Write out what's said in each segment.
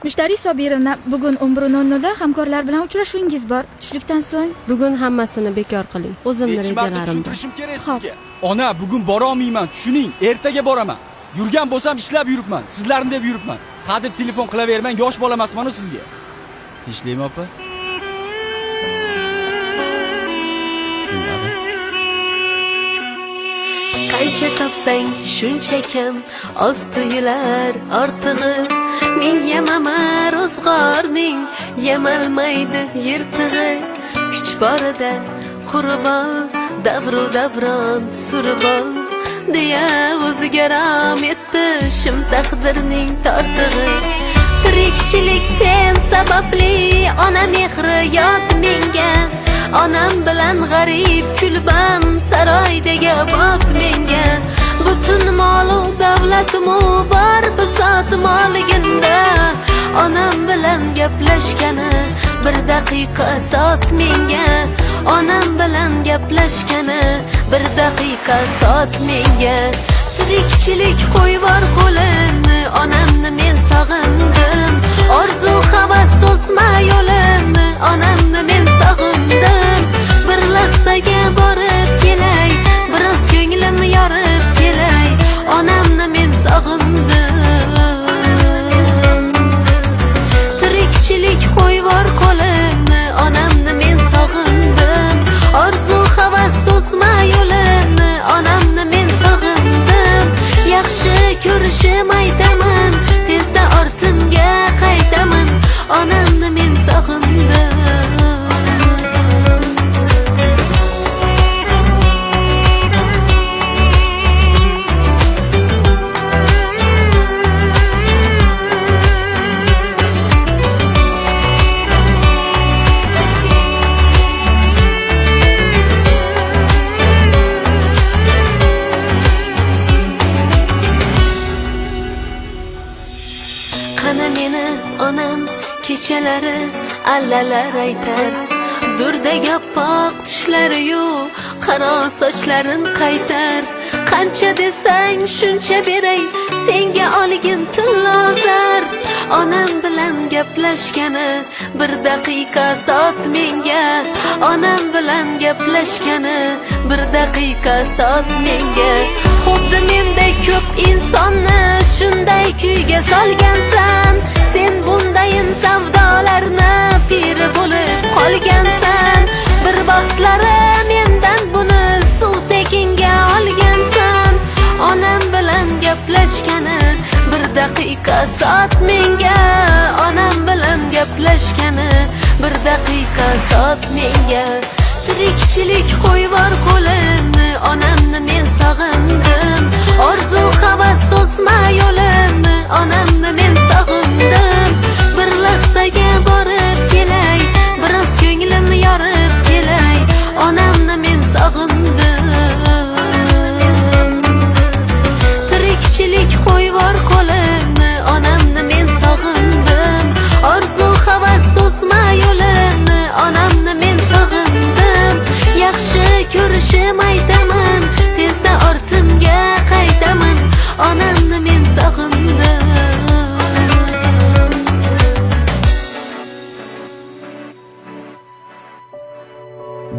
Mushtariy Sobirova, bugun 11:00 da hamkorlar bilan uchrashuvingiz bor. Tushlikdan so'ng Bugun hammasini bekor qiling. O'zimni rejalarim bor. Xo'p. Ona, bugun bora olmayman, tushuning. Ertaga boraman. Yurgan bo'lsam ishlab yuribman, sizlarni deb yuribman. Hadeb telefon qilavermang, yosh bola emasman-ku sizga. Tinchlikmi, opa? Qancha topsang shuncha kam, oz tuyular ortig'i. Men yamama ro'zg'orning, yamalmaydi yirtig'i. Kuch borida qurbon, davru davron surbon. Deya o'ziga rom etdi shim taqdirning tortig'i. Tirikchilik sen sababli, ona mehri yod menga. Onam bilan g'arib kulbam saroydagi obod menga. Butun molu davlatimu bor bisot moligimda. Onam bilan gaplashgani bir daqiqa soat menga. Onam bilan gaplashgani bir daqiqa soat menga. Tirikchilik qo'yvor qo'limni, onamni men sog'indim. Orzu havas to'sma yo'limni, onamni men sog'indim. Bir lahzaga borib kelay, biroz ko'nglim yorib kelay. Onamni men sog'indim. Tirikchilik qo'yvor qo'limni, onamni men sog'indim. Orzu havas to'sma yo'limni, onamni men sog'indim. Yaxshi ko'rishim aytaman, tezda ortimga qaytaman. Onamni men sog'indim. Qani meni onam kechalari allalar aytar. Durdagi oppoq tishlari-yu qaro sochlarin qaytar. Qancha desang shuncha beray, senga olgin tillozar. Onam bilan gaplashgani bir daqiqa soat menga. Onam bilan gaplashgani bir daqiqa soat menga. Xuddi mendek ko'p insonni shunday kuyga solgansan. Sen bundayin savdolarni piri bo'lib qolgansan. Bir vaqtlari mendan buni suv tekinga olgansan. Onam bilan gaplashgani bir daqiqa soat menga. Onam bilan gaplashgani bir daqiqa soat menga. Tirikchilik qo'yvor qo'limni, onamni men sog'indim. Orzu havas to'sma yo'limni, onamni men sog'indim. Bir lahzaga borib kelay, biroz ko'nglim yorib kelay. Onamni men sog'indim. Tirikchilik qo'yvor qo'limni, onamni men sog'indim. Orzu havas to'sma yo'limni, onamni men sog'indim. Yaxshi ko'rishim aytaman, tezda ortimga qaytaman. Onamni men sog'indim.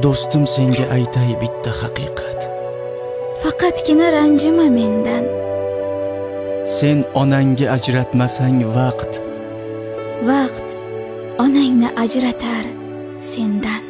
Do'stim, senga aytay bitta haqiqat. faqatgina ranjima mendan. Sen onangga ajratmasang vaqt Vaqt onangni ajratar sendan.